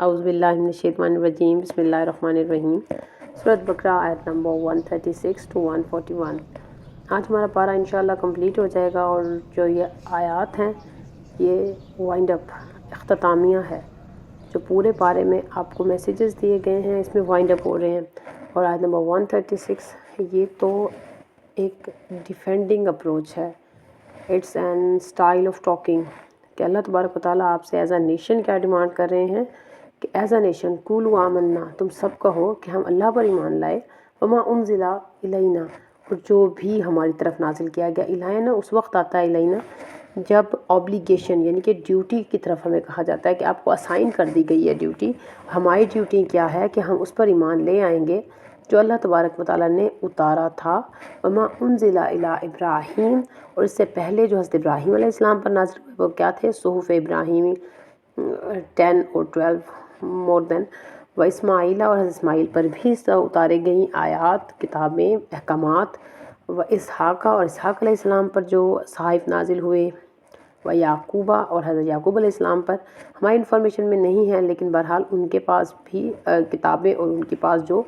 اعوذ باللہ من الشیطان الرجیم، بسم اللہ الرحمن الرحیم۔ سورۃ بقرہ آیت نمبر 136 to 141۔ آج ہمارا پارہ انشاءاللہ کمپلیٹ ہو جائے گا، اور جو یہ آیات ہیں یہ وائنڈ اپ اختتامیہ ہے۔ جو پورے پارے میں آپ کو میسیجز دیے گئے ہیں اس میں وائنڈ اپ ہو رہے ہیں، اور آیت نمبر 136 یہ تو ایک ڈیفینڈنگ اپروچ ہے، it's an style of talking, کہ اللہ تبارک و تعالیٰ آپ سے ایز اے نیشن کیا ڈیمانڈ کر رہے ہیں کہ ایز اے نیشن قولوا آمنا، تم سب کہو کہ ہم اللہ پر ایمان لائے، وما انزل الینا، اور جو بھی ہماری طرف نازل کیا گیا۔ الینا اس وقت آتا ہے الینا جب اوبلیگیشن یعنی کہ ڈیوٹی کی طرف ہمیں کہا جاتا ہے کہ آپ کو اسائن کر دی گئی ہے ڈیوٹی۔ ہماری ڈیوٹی کیا ہے کہ ہم اس پر ایمان لے آئیں گے جو اللہ تبارک و تعالیٰ نے اتارا تھا۔ وما انزل الی ابراہیم، اور اس سے پہلے جو حضرت ابراہیم علیہ السلام پر نازل ہوئے وہ کیا تھے؟ صحف ابراہیمی 10 اور 12 مور دین، و اسماعیل، اور حضرت اسماعیل پر بھی اتارے گئیں آیات، کتابیں، احکامات، و اسحاق، اور اسحاق علیہ السلام پر جو صحائف نازل ہوئے، و یعقوبہ، اور حضرت یعقوب علیہ السلام پر ہماری انفارمیشن میں نہیں ہے، لیکن بہرحال ان کے پاس بھی کتابیں اور ان کے پاس جو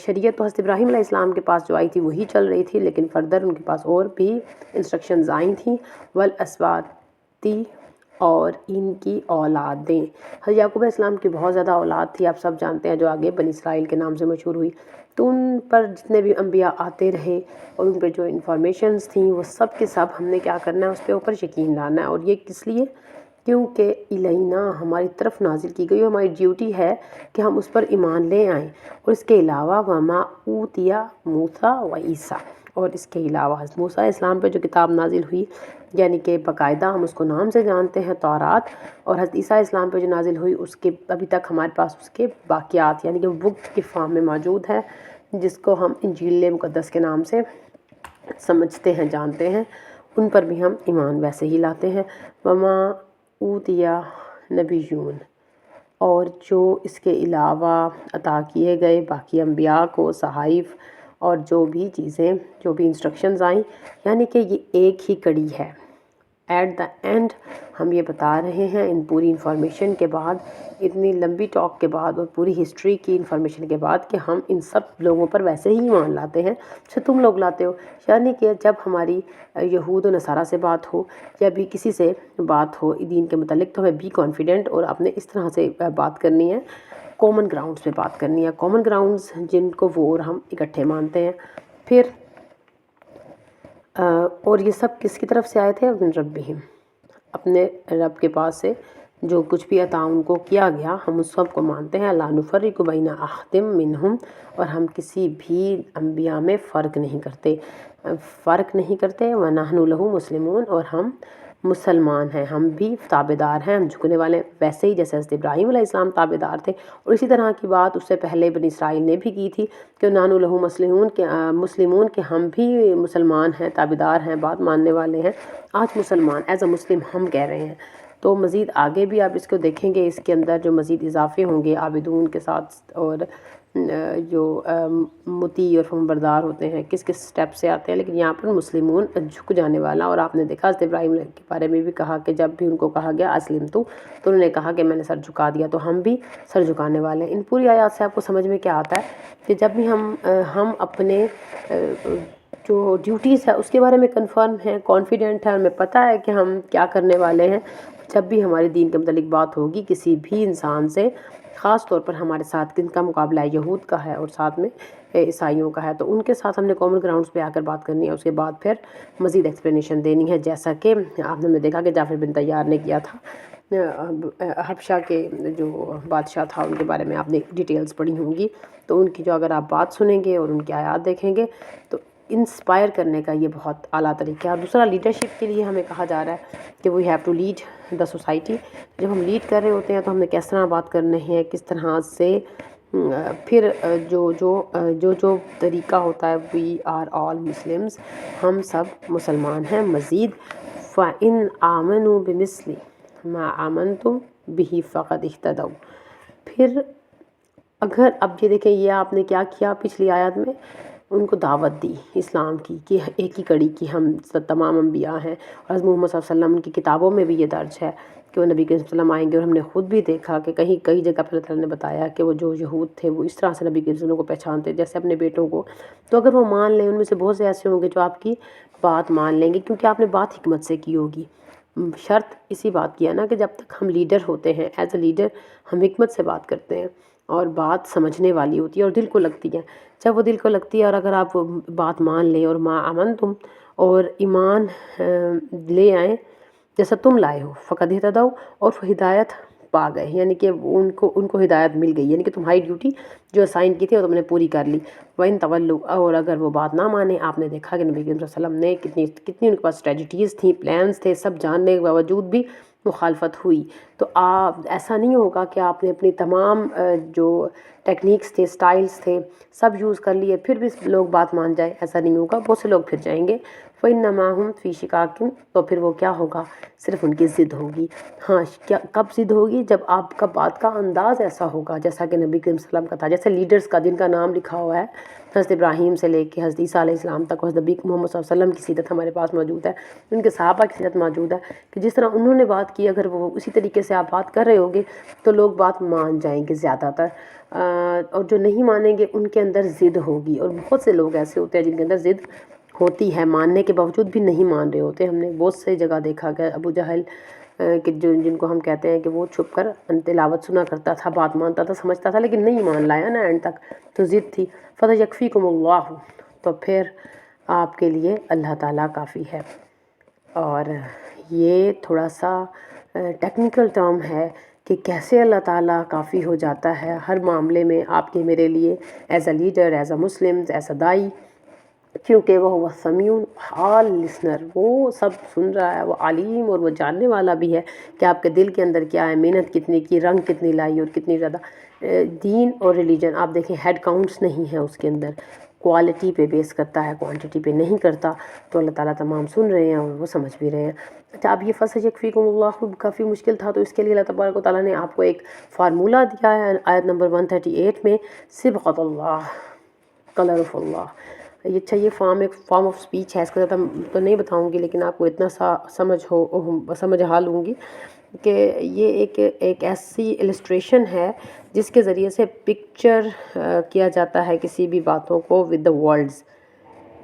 شریعت تو حضرت ابراہیم علیہ السلام کے پاس جو آئی تھی وہی چل رہی تھی، لیکن فردر ان کے پاس اور بھی انسٹرکشنز آئی تھیں۔ والاسباطی، اور ان کی اولادیں، حضرت یعقوب علیہ السلام کی بہت زیادہ اولاد تھی، آپ سب جانتے ہیں، جو آگے بنی اسرائیل کے نام سے مشہور ہوئی۔ تو ان پر جتنے بھی انبیاء آتے رہے اور ان پہ جو انفارمیشنز تھیں وہ سب کے سب ہم نے کیا کرنا ہے، اس پہ اوپر یقین لانا ہے۔ اور یہ کس لیے؟ کیونکہ الینا ہماری طرف نازل کی گئی، ہماری ڈیوٹی ہے کہ ہم اس پر ایمان لے آئیں۔ اور اس کے علاوہ وما اوتیٰ موسیٰ و عیسیٰ، اور اس کے علاوہ حضرت موسیٰ علیہ السلام پہ جو کتاب نازل ہوئی، یعنی کہ باقاعدہ ہم اس کو نام سے جانتے ہیں تورات، اور حضرت عیسیٰ علیہ السلام پہ جو نازل ہوئی اس کے ابھی تک ہمارے پاس اس کے باقیات یعنی کہ بک کے فارم میں موجود ہے، جس کو ہم انجیل مقدس کے نام سے سمجھتے ہیں، جانتے ہیں، ان پر بھی ہم ایمان ویسے ہی لاتے ہیں۔ وما اوتیٰ نبیون، اور جو اس کے علاوہ عطا کیے گئے باقی انبیاء کو صحائف اور جو بھی چیزیں، جو بھی انسٹرکشنز آئیں، یعنی کہ یہ ایک ہی کڑی ہے۔ ایٹ دا اینڈ ہم یہ بتا رہے ہیں ان پوری انفارمیشن کے بعد، اتنی لمبی ٹاک کے بعد اور پوری ہسٹری کی انفارمیشن کے بعد، کہ ہم ان سب لوگوں پر ویسے ہی ایمان لاتے ہیں جیسے تم لوگ لاتے ہو۔ یعنی کہ جب ہماری یہود و نصارہ سے بات ہو یا بھی کسی سے بات ہو دین کے متعلق، تو ہمیں بی کانفیڈنٹ، اور اپنے اس طرح سے بات کرنی ہے، کامن گراؤنڈز پہ بات کرنی ہے، کامن گراؤنڈز جن کو وہ اور ہم اکٹھے مانتے ہیں۔ پھر اور یہ سب کس کی طرف سے آئے تھے؟ من ربہم، اپنے رب کے پاس سے جو کچھ بھی عطا ان کو کیا گیا ہم اس سب کو مانتے ہیں۔ لا نفرق بین احد منہم، اور ہم کسی بھی انبیاء میں فرق نہیں کرتے، ونحن لہ مسلمون، اور ہم مسلمان ہیں، ہم بھی تابعدار ہیں، ہم جھکنے والے، ویسے ہی جیسے حضرت ابراہیم علیہ السلام تابعدار تھے۔ اور اسی طرح کی بات اس سے پہلے بنی اسرائیل نے بھی کی تھی کہ نحن لہ مسلمون، کہ ہم بھی مسلمان ہیں، تابعدار ہیں، بات ماننے والے ہیں۔ آج مسلمان ایز اے مسلم ہم کہہ رہے ہیں، تو مزید آگے بھی آپ اس کو دیکھیں گے، اس کے اندر جو مزید اضافے ہوں گے عابدون کے ساتھ، اور جو مطیع اور فرمانبردار ہوتے ہیں کس کس سٹیپ سے آتے ہیں، لیکن یہاں پر مسلمون جھک جانے والا۔ اور آپ نے دیکھا حضرت ابراہیم کے بارے میں بھی کہا کہ جب بھی ان کو کہا گیا اسلم تو انہوں نے کہا کہ میں نے سر جھکا دیا، تو ہم بھی سر جھکانے والے ہیں۔ ان پوری آیات سے آپ کو سمجھ میں کیا آتا ہے کہ جب بھی ہم اپنے جو ڈیوٹیز ہے اس کے بارے میں کنفرم ہیں، کانفیڈنٹ ہیں، ہمیں پتہ ہے کہ ہم کیا کرنے والے ہیں، جب بھی ہمارے دین کے متعلق بات ہوگی کسی بھی انسان سے، خاص طور پر ہمارے ساتھ کن کا مقابلہ ہے، یہود کا ہے اور ساتھ میں عیسائیوں کا ہے، تو ان کے ساتھ ہم نے کامن گراؤنڈز پہ آ کر بات کرنی ہے۔ اس کے بعد پھر مزید ایکسپلینیشن دینی ہے، جیسا کہ آپ نے دیکھا کہ جعفر بن طیار نے کیا تھا، حبشہ کے جو بادشاہ تھا ان کے بارے میں آپ نے ڈیٹیلز پڑھی ہوں گی، تو ان کی جو اگر آپ بات سنیں گے اور ان کی آیات دیکھیں گے تو انسپائر کرنے کا یہ بہت اعلیٰ طریقہ ہے۔ اور دوسرا، لیڈرشپ کے لیے ہمیں کہا جا رہا ہے کہ we have to lead the society. جب ہم لیڈ کر رہے ہوتے ہیں تو ہم نے کس طرح بات کرنے ہیں، کس طرح سے پھر جو طریقہ ہوتا ہے، وی آر آل مسلمز، ہم سب مسلمان ہیں۔ مزید فَإِنْ آمَنُوا بِمِثْلِ مَا آمَنْتُمْ بِهِ فَقَدِ اهْتَدَوْا، پھر اگر اب یہ دیکھیں یہ آپ نے کیا کیا پچھلی آیات میں، ان کو دعوت دی اسلام کی کہ ایک ہی کڑی کی ہم تمام انبیاء ہیں، اور حضرت محمد صلی اللہ علیہ وسلم کی کتابوں میں بھی یہ درج ہے کہ وہ نبی کریم صلی اللہ علیہ وسلم آئیں گے، اور ہم نے خود بھی دیکھا کہ کئی جگہ پہ اللہ تعالیٰ نے بتایا کہ وہ جو یہود تھے وہ اس طرح سے نبی کریم صلی اللہ علیہ وسلم کو پہچانتے جیسے اپنے بیٹوں کو. تو اگر وہ مان لیں، ان میں سے بہت سے ایسے ہوں گے جو آپ کی بات مان لیں گے، کیونکہ آپ نے بات حکمت سے کی ہوگی. شرط اسی بات کی ہے نا کہ جب تک ہم لیڈر ہوتے ہیں، ایز اے لیڈر ہم حکمت سے بات کرتے ہیں اور بات سمجھنے والی ہوتی ہے اور دل کو لگتی ہے. جب وہ دل کو لگتی ہے اور اگر آپ وہ بات مان لیں اور ما امن تم، اور ایمان لے آئیں جیسا تم لائے ہو، فقد اہتدوا، اور وہ ہدایت پا گئے، یعنی کہ ان کو ہدایت مل گئی، یعنی کہ تمہاری ڈیوٹی جو اسائن کی تھی وہ تم نے پوری کر لی. وَإِن تَوَلُّوا، اور اگر وہ بات نہ مانے. آپ نے دیکھا کہ نبی کریم صلی اللہ علیہ وسلم نے کتنی ان کے پاس اسٹریٹجیز تھیں، پلانس تھے، سب جاننے کے باوجود بھی مخالفت ہوئی. تو آپ ایسا نہیں ہوگا کہ آپ نے اپنی تمام جو ٹیکنیکس تھے، سٹائلز تھے، سب یوز کر لیے پھر بھی لوگ بات مان جائے، ایسا نہیں ہوگا. بہت سے لوگ پھر جائیں گے. فَإِنَّمَا هُمْ فِي شِقَاقٍ، تو پھر وہ کیا ہوگا، صرف ان کی ضد ہوگی. ہاں کب ضد ہوگی؟ جب آپ کا بات کا انداز ایسا ہوگا جیسا کہ نبی کریم صلی اللہ علیہ وسلم کا تھا. جیسے لیڈرز کا جن کا نام لکھا ہوا ہے حضرت ابراہیم سے لے کے حضرت عیسیٰ علیہ السلام تک، اور نبی محمد صلی اللہ علیہ وسلم کی سیرت ہمارے پاس موجود ہے، ان کے صحابہ کی سیرت موجود ہے کہ جس طرح انہوں نے بات کی، اگر وہ اسی طریقے سے آپ بات کر رہے ہوگے تو لوگ بات مان جائیں گے زیادہ تر. اور جو نہیں مانیں گے ان کے اندر ضد ہوگی. اور بہت سے لوگ ایسے ہوتے ہیں جن کے اندر ضد ہوتی ہے، ماننے کے باوجود بھی نہیں مان رہے ہوتے. ہم نے بہت سی جگہ دیکھا کہ ابو جہل کہ جن کو ہم کہتے ہیں کہ وہ چھپ کر تلاوت سنا کرتا تھا، بات مانتا تھا، سمجھتا تھا، لیکن نہیں مان لایا نا اینڈ تک، تو ضد تھی. فَسَيَكْفِيكُمُ اللَّهُ، تو پھر آپ کے لیے اللہ تعالیٰ کافی ہے. اور یہ تھوڑا سا ٹیکنیکل ٹرم ہے کہ کیسے اللہ تعالیٰ کافی ہو جاتا ہے ہر معاملے میں آپ کے میرے لیے، as a leader, as a Muslim, as a دائی، کیونکہ وہ سمیع آل لسنر، وہ سب سن رہا ہے، وہ علیم اور وہ جاننے والا بھی ہے کہ آپ کے دل کے اندر کیا ہے، محنت کتنی کی، رنگ کتنی لائی اور کتنی زیادہ. دین اور ریلیجن آپ دیکھیں ہیڈ کاؤنٹس نہیں ہیں اس کے اندر، کوالٹی پہ بیس کرتا ہے، کوانٹٹی پہ نہیں کرتا. تو اللہ تعالیٰ تمام سن رہے ہیں اور وہ سمجھ بھی رہے ہیں. اچھا، اب یہ فَسَيَكْفِيكُمُ اللَّهُ کافی مشکل تھا، تو اس کے لیے اللہ تبارک و تعالیٰ نے آپ کو ایک فارمولہ دیا ہے آیت نمبر 138 میں، صبغۃ اللہ، کلر آف اللہ. اچھا، یہ فارم آف سپیچ ہے، اس کا زیادہ تو نہیں بتاؤں گی، لیکن آپ کو اتنا سا سمجھ حال ہوں گی کہ یہ ایک ایسی السٹریشن ہے جس کے ذریعے سے پکچر کیا جاتا ہے کسی بھی باتوں کو ود دا ورڈز.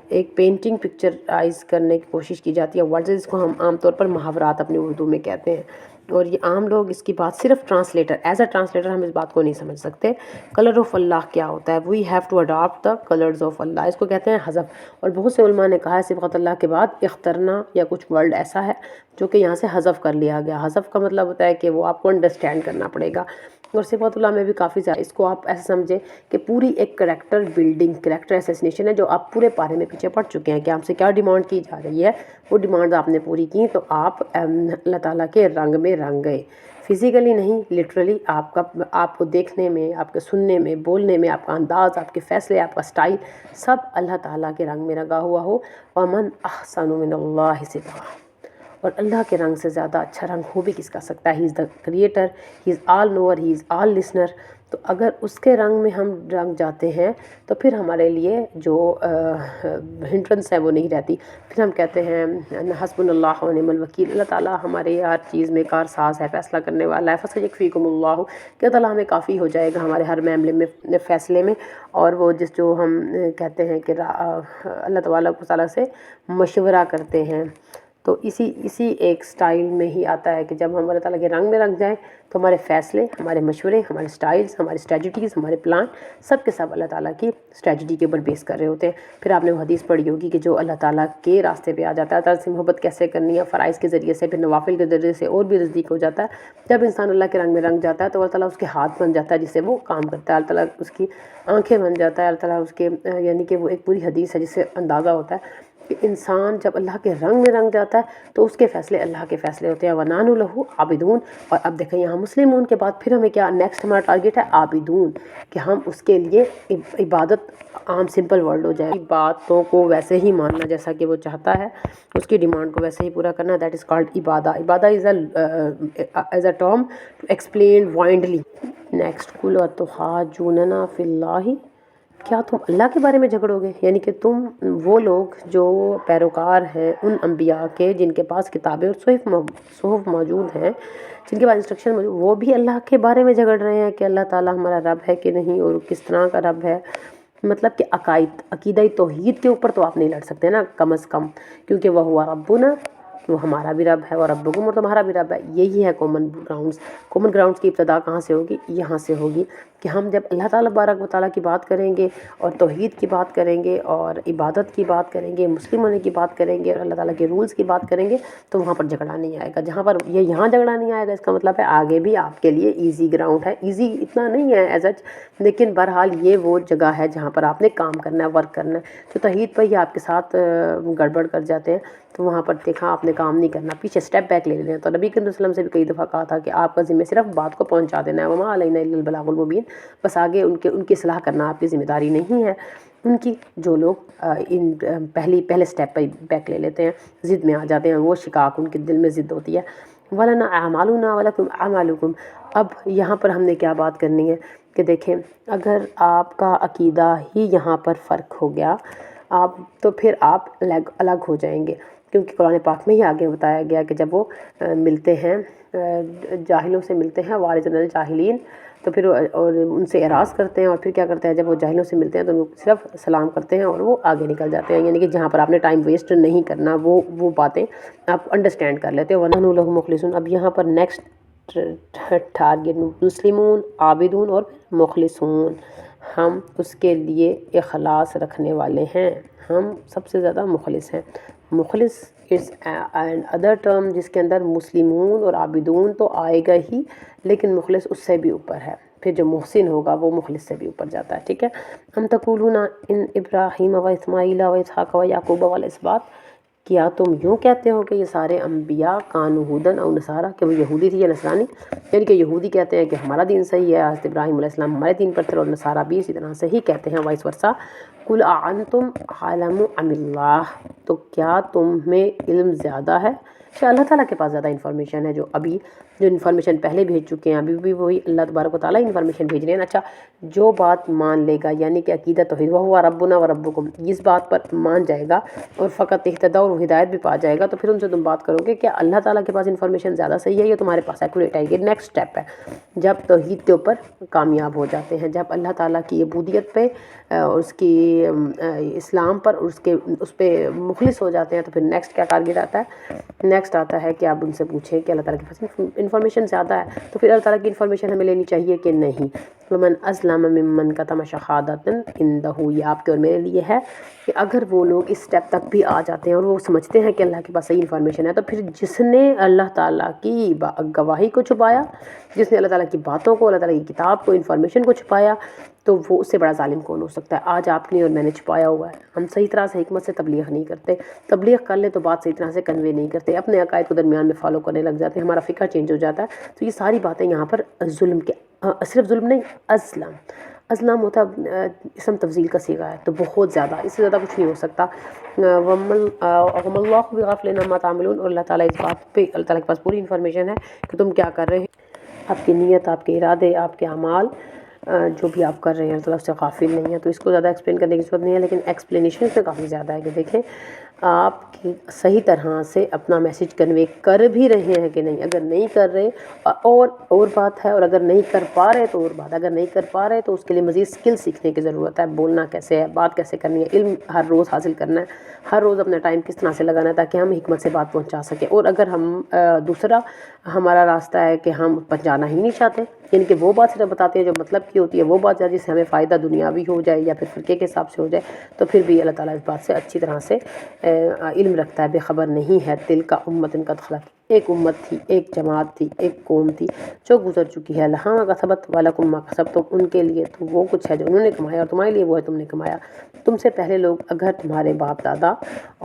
ایک پینٹنگ پکچرائز کرنے کی کوشش کی جاتی ہے ورڈز، جس کو ہم عام طور پر محاورات اپنی اردو میں کہتے ہیں. اور یہ عام لوگ اس کی بات صرف ٹرانسلیٹر، ایز اے ٹرانسلیٹر ہم اس بات کو نہیں سمجھ سکتے. کلر آف اللہ کیا ہوتا ہے؟ We have to adapt the colours of اللہ، اس کو کہتے ہیں حذف. اور بہت سے علماء نے کہا ہے صبغۃ اللہ کے بعد اخترنا یا کچھ ورڈ ایسا ہے جو کہ یہاں سے حذف کر لیا گیا. حذف کا مطلب ہوتا ہے کہ وہ آپ کو انڈرسٹینڈ کرنا پڑے گا. اور صبغۃ اللہ میں بھی کافی زیادہ، اس کو آپ ایسے سمجھیں کہ پوری ایک کریکٹر بلڈنگ، کریکٹر اسیسینیشن ہے جو آپ پورے پارے میں پیچھے پڑ چکے ہیں کہ آپ سے کیا ڈیمانڈ کی جا رہی ہے، وہ ڈیمانڈ آپ نے پوری کی تو آپ اللہ تعالیٰ کے رنگ میں رنگ گئے. فزیکلی نہیں، لٹرلی آپ کو دیکھنے میں، آپ کے سننے میں، بولنے میں، آپ کا انداز، آپ کے فیصلے، آپ کا سٹائل، سب اللہ تعالیٰ کے رنگ میں رنگا ہوا ہو. وَمَنْ أَحْسَنُ مِنَ اللَّهِ صِبْغَةً، اور اللہ کے رنگ سے زیادہ اچھا رنگ ہو بھی کس کا سکتا ہے؟ He is the creator, he is all knower, he is all listener. تو اگر اس کے رنگ میں ہم رنگ جاتے ہیں تو پھر ہمارے لیے جو ہنڈرنس ہے وہ نہیں رہتی. پھر ہم کہتے ہیں حسبنا اللہ و نعم الوکیل، اللہ تعالیٰ ہمارے ہر چیز میں کار ساز ہے، فیصلہ کرنے والا ہے. فَسَيَكْفِيكُمُ اللَّهُ، کہ اللہ ہمیں کافی ہو جائے گا ہمارے ہر معاملے میں، فیصلے میں. اور وہ جو ہم کہتے ہیں کہ اللہ تبارک و تعالیٰ سے مشورہ کرتے ہیں، تو اسی ایک سٹائل میں ہی آتا ہے کہ جب ہم اللہ تعالیٰ کے رنگ میں رنگ جائیں تو ہمارے فیصلے، ہمارے مشورے، ہمارے سٹائلز، ہماری اسٹریٹجیز، ہمارے پلان، سب کے سب اللہ تعالیٰ کی اسٹریٹجی کے اوپر بیس کر رہے ہوتے ہیں. پھر آپ نے وہ حدیث پڑھی ہوگی کہ جو اللہ تعالیٰ کے راستے پہ آ جاتا ہے، تعالیٰ سے محبت کیسے کرنی ہے، فرائض کے ذریعے سے، پھر نوافل کے ذریعے سے اور بھی نزدیک ہو جاتا ہے. جب انسان اللہ کے رنگ میں رنگ جاتا ہے تو اللہ تعالیٰ اس کے ہاتھ بن جاتا ہے جس سے وہ کام کرتا ہے، اللہ تعالیٰ اس کی آنکھیں بن جاتا ہے، اللہ تعالیٰ اس کے یعنی کہ وہ ایک پوری حدیث ہے جس سے اندازہ ہوتا ہے کہ انسان جب اللہ کے رنگ میں رنگ جاتا ہے تو اس کے فیصلے اللہ کے فیصلے ہوتے ہیں. وَنَحْنُ لَهُ عَابِدُونَ. اور اب دیکھیں یہاں مسلمون کے بعد پھر ہمیں کیا نیکسٹ ہمارا ٹارگیٹ ہے؟ عابدون، کہ ہم اس کے لیے عبادت، عام سمپل ورڈ ہو جائے، باتوں کو ویسے ہی ماننا جیسا کہ وہ چاہتا ہے، اس کی ڈیمانڈ کو ویسے ہی پورا کرنا. دیٹ از کالڈ عبادہ. عبادہ is a term to explain widely. Next قُلْ أَتُحَاجُّونَنَا فِي اللَّهِ کیا تم اللہ کے بارے میں جھگڑو گے؟ یعنی کہ تم وہ لوگ جو پیروکار ہیں ان انبیاء کے جن کے پاس کتابیں اور صحف موجود ہیں، جن کے پاس انسٹرکشن موجود، وہ بھی اللہ کے بارے میں جھگڑ رہے ہیں کہ اللہ تعالیٰ ہمارا رب ہے کہ نہیں اور کس طرح کا رب ہے۔ مطلب کہ عقیدہ توحید کے اوپر تو آپ نہیں لڑ سکتے نا کم از کم، کیونکہ وہ ہوا ربنا، وہ ہمارا بھی رب ہے، اور ربکم اور تمہارا بھی رب ہے۔ یہی ہے کامن گراؤنڈز۔ کامن گراؤنڈز کی ابتدا کہاں سے ہوگی؟ یہاں سے ہوگی کہ ہم جب اللہ تعالیٰ بارک و تعالیٰ کی بات کریں گے اور توحید کی بات کریں گے اور عبادت کی بات کریں گے، مسلم ہونے کی بات کریں گے اور اللہ تعالیٰ کے رولز کی بات کریں گے، تو وہاں پر جھگڑا نہیں آئے گا۔ جہاں پر یہاں جھگڑا نہیں آئے گا، اس کا مطلب ہے آگے بھی آپ کے لیے ایزی گراؤنڈ ہے۔ ایزی اتنا نہیں ہے ایز سچ، لیکن بہرحال یہ وہ جگہ ہے جہاں پر آپ نے کام کرنا ہے، ورک کرنا ہے۔ جو توحید پر ہی آپ کے ساتھ گڑبڑ کر جاتے ہیں تو وہاں پر دیکھا آپ نے کام نہیں کرنا، پیچھے اسٹیپ بیک لے لینا ہے۔ تو نبی کریم صلی اللہ علیہ وسلم سے بھی کئی دفعہ کہا تھا کہ آپ کا ذمہ صرف بات کو پہنچا دینا ہے، وما علینا الا البلاغ المبین، بس آگے ان کی اصلاح کرنا آپ کی ذمہ داری نہیں ہے۔ ان کی جو لوگ پہلے اسٹیپ پہ بیک لے لیتے ہیں، ضد میں آ جاتے ہیں، وہ شقاق ان کے دل میں ضد ہوتی ہے۔ وَلَنَا أَعْمَالُنَا وَلَكُمْ أَعْمَالُكُمْ۔ اب یہاں پر ہم نے کیا بات کرنی ہے کہ دیکھیں، اگر آپ کا عقیدہ ہی یہاں پر فرق ہو گیا تو پھر آپ الگ ہو جائیں گے، کیونکہ قرآن پاک میں ہی آگے بتایا گیا کہ جب وہ ملتے ہیں جاہلوں سے ملتے ہیں، وارث الجاہلین، تو پھر اور ان سے اعراض کرتے ہیں، اور پھر کیا کرتے ہیں جب وہ جاہلوں سے ملتے ہیں تو ان کو صرف سلام کرتے ہیں اور وہ آگے نکل جاتے ہیں۔ یعنی کہ جہاں پر آپ نے ٹائم ویسٹ نہیں کرنا، وہ باتیں آپ انڈرسٹینڈ کر لیتے ہو۔ وَنَحْنُ لَهُ مُخْلِصُونَ۔ اب یہاں پر نیکسٹ ٹارگیٹ مسلمون، عابدون اور مخلصون، ہم اس کے لیے اخلاص رکھنے والے ہیں، ہم سب سے زیادہ مخلص ہیں۔ مخلص از این ادر ٹرم جس کے اندر مسلمون اور عابدون تو آئے گا ہی، لیکن مخلص اس سے بھی اوپر ہے، پھر جو محسن ہوگا وہ مخلص سے بھی اوپر جاتا ہے، ٹھیک ہے۔ ام تقولون ان ابراہیم و اسماعیل و اسحاق و یعقوب والاسباط، کیا تم یوں کہتے ہو کہ یہ سارے انبیاء کانوا ھودن او نصارا، کہ وہ یہودی تھی یا نصرانی؟ یعنی کہ یہودی کہتے ہیں کہ ہمارا دین صحیح ہے، حضرت ابراہیم علیہ السلام ہمارے دین پر تھے، اور نصارہ بھی اسی طرح سے ہی کہتے ہیں، وائس ورسا۔ قل اانتم اعلم ام اللہ، تو کیا تم میں علم زیادہ ہے؟ کیا اللہ تعالیٰ کے پاس زیادہ انفارمیشن ہے؟ جو انفارمیشن پہلے بھیج چکے ہیں، ابھی بھی وہی اللہ تبارک و تعالیٰ انفارمیشن بھیج رہے ہیں۔ اچھا، جو بات مان لے گا، یعنی کہ عقیدہ توحید وہو ربنا و ربکم، اس بات پر مان جائے گا اور فقط اہتداء اور ہدایت بھی پا جائے گا، تو پھر ان سے تم بات کرو گے کہ اللہ تعالیٰ کے پاس انفارمیشن زیادہ صحیح ہے یا تمہارے پاس ایکوریٹ ہے؟ یہ نیکسٹ اسٹیپ ہے جب توحید کے اوپر کامیاب ہو جاتے ہیں، جب اللہ تعالیٰ کی عبودیت پہ اور اس کی اسلام پر اور اس پہ مخلص ہو جاتے ہیں، تو پھر نیکسٹ کیا ٹارگیٹ آتا ہے؟ نیکسٹ آتا ہے کہ آپ ان سے پوچھیں کہ اللہ تعالیٰ کے پاس انفارمیشن زیادہ ہے، تو پھر اللہ تعالیٰ کی انفارمیشن ہمیں لینی چاہیے کہ نہیں؟ ومن اسلم ممن کتم شہادۃ عندہ، یہ آپ کے اور میرے لیے ہے کہ اگر وہ لوگ اس اسٹیپ تک بھی آ جاتے ہیں اور وہ سمجھتے ہیں کہ اللہ کے پاس صحیح انفارمیشن ہے، تو پھر جس نے اللہ تعالیٰ کی گواہی کو چھپایا، جس نے اللہ تعالیٰ کی باتوں کو، اللہ تعالیٰ کی کتاب کو، انفارمیشن کو چھپایا، تو وہ اس سے بڑا ظالم کون ہو سکتا ہے؟ آج آپ نے اور میں نے چھپایا ہوا ہے، ہم صحیح طرح سے حکمت سے تبلیغ نہیں کرتے، تبلیغ کر لیں تو بات صحیح طرح سے کنوے نہیں کرتے، اپنے عقائد کو درمیان میں فالو کرنے لگ جاتے ہیں، ہمارا فقہ چینج ہو جاتا ہے۔ تو یہ ساری باتیں یہاں پر ظلم کے، صرف ظلم نہیں، ازلم ہوتا ہے اسم تفضیل کا صیغہ ہے، تو بہت زیادہ، اس سے زیادہ کچھ نہیں ہو سکتا۔ وَمَا اللَّهُ بِغَافِلٍ عَمَّا تَعْمَلُونَ، اور اللہ تعالیٰ اس بات پہ، اللہ تعالیٰ کے پاس پوری انفارمیشن ہے کہ تم کیا کر رہے ہیں، آپ کی نیت، آپ کے ارادے، آپ کے اعمال، جو بھی آپ کر رہے ہیں، اللہ تعالیٰ اس سے غافل نہیں ہے۔ تو اس کو زیادہ ایکسپلین کرنے کی ضرورت نہیں ہے، لیکن ایکسپلینیشن اس میں کافی زیادہ ہے کہ دیکھیں آپ کی صحیح طرح سے اپنا میسج کنوے کر بھی رہے ہیں کہ نہیں۔ اگر نہیں کر رہے اور بات ہے، اور اگر نہیں کر پا رہے تو اور بات، اگر نہیں کر پا رہے تو اس کے لیے مزید سکل سیکھنے کی ضرورت ہے، بولنا کیسے ہے، بات کیسے کرنی ہے، علم ہر روز حاصل کرنا ہے، ہر روز اپنا ٹائم کس طرح سے لگانا ہے تاکہ ہم حکمت سے بات پہنچا سکیں۔ اور اگر دوسرا ہمارا راستہ ہے کہ ہم پہنچانا ہی نہیں چاہتے، یعنی کہ وہ بات صرف بتاتے ہیں جو مطلب کی ہوتی ہے، وہ بات جس سے ہمیں فائدہ دنیاوی ہو جائے یا پھر فرقے کے حساب سے ہو جائے، تو پھر بھی اللہ تعالیٰ اس بات سے اچھی طرح سے علم رکھتا ہے، بے خبر نہیں ہے۔ تلک امۃ قد خلت، ایک امت تھی، ایک جماعت تھی، ایک قوم تھی جو گزر چکی ہے، لہا ما کسبت ولکم ما کسبتم، ان کے لیے تو وہ کچھ ہے جو انہوں نے کمایا اور تمہارے لیے وہ ہے تم نے کمایا۔ تم سے پہلے لوگ، اگر تمہارے باپ دادا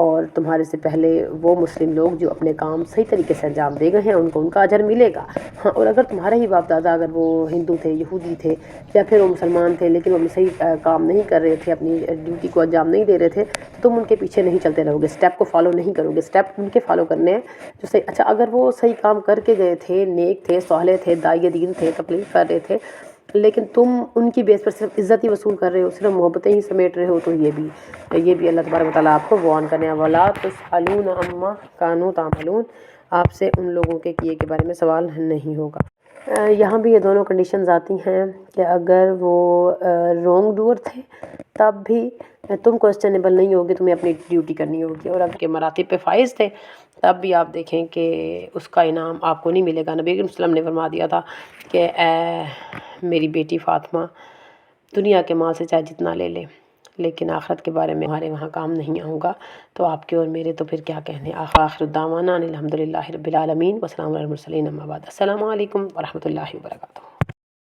اور تمہارے سے پہلے وہ مسلم لوگ جو اپنے کام صحیح طریقے سے انجام دے گئے ہیں، ان کو ان کا اجر ملے گا۔ ہاں، اور اگر تمہارے ہی باپ دادا اگر وہ ہندو تھے، یہودی تھے، یا پھر وہ مسلمان تھے لیکن وہ صحیح کام نہیں کر رہے تھے، اپنی ڈیوٹی کو انجام نہیں دے رہے تھے، تو تم ان کے پیچھے نہیں چلتے رہو گے، اسٹیپ کو فالو نہیں کرو گے، اسٹیپ ان کے فالو کرنے ہیں جو صحیح۔ اچھا، اگر وہ صحیح کام کر کے گئے تھے، نیک تھے، صالح تھے، داعی دین تھے، تبلیغ کر رہے تھے، لیکن تم ان کی بیس پر صرف عزت ہی وصول کر رہے ہو، صرف محبتیں ہی سمیٹ رہے ہو، تو یہ بھی اللہ تبارک و تعالیٰ آپ کو وارن کرنے ولا تسألون عما کانوا تعملون، آپ سے ان لوگوں کے کیے کے بارے میں سوال نہیں ہوگا۔ یہاں بھی یہ دونوں کنڈیشنز آتی ہیں کہ اگر وہ رونگ ڈور تھے تب بھی تم کوسچنیبل نہیں ہوگے، تمہیں اپنی ڈیوٹی کرنی ہوگی، اور اگر کے مراتب پہ فائز تھے تب بھی آپ دیکھیں کہ اس کا انعام آپ کو نہیں ملے گا۔ نبی کریم صلی اللہ علیہ وسلم نے فرما دیا تھا کہ اے میری بیٹی فاطمہ، دنیا کے مال سے چاہے جتنا لے لے، لیکن آخرت کے بارے میں ہمارے وہاں کام نہیں آؤں گا، تو آپ کے اور میرے تو پھر کیا کہنے۔ آخر الدعوانا الحمد للہ رب العالمین، والسلام علی المرسلین، اما بعد، السلام علیکم ورحمۃ اللہ وبرکاتہ۔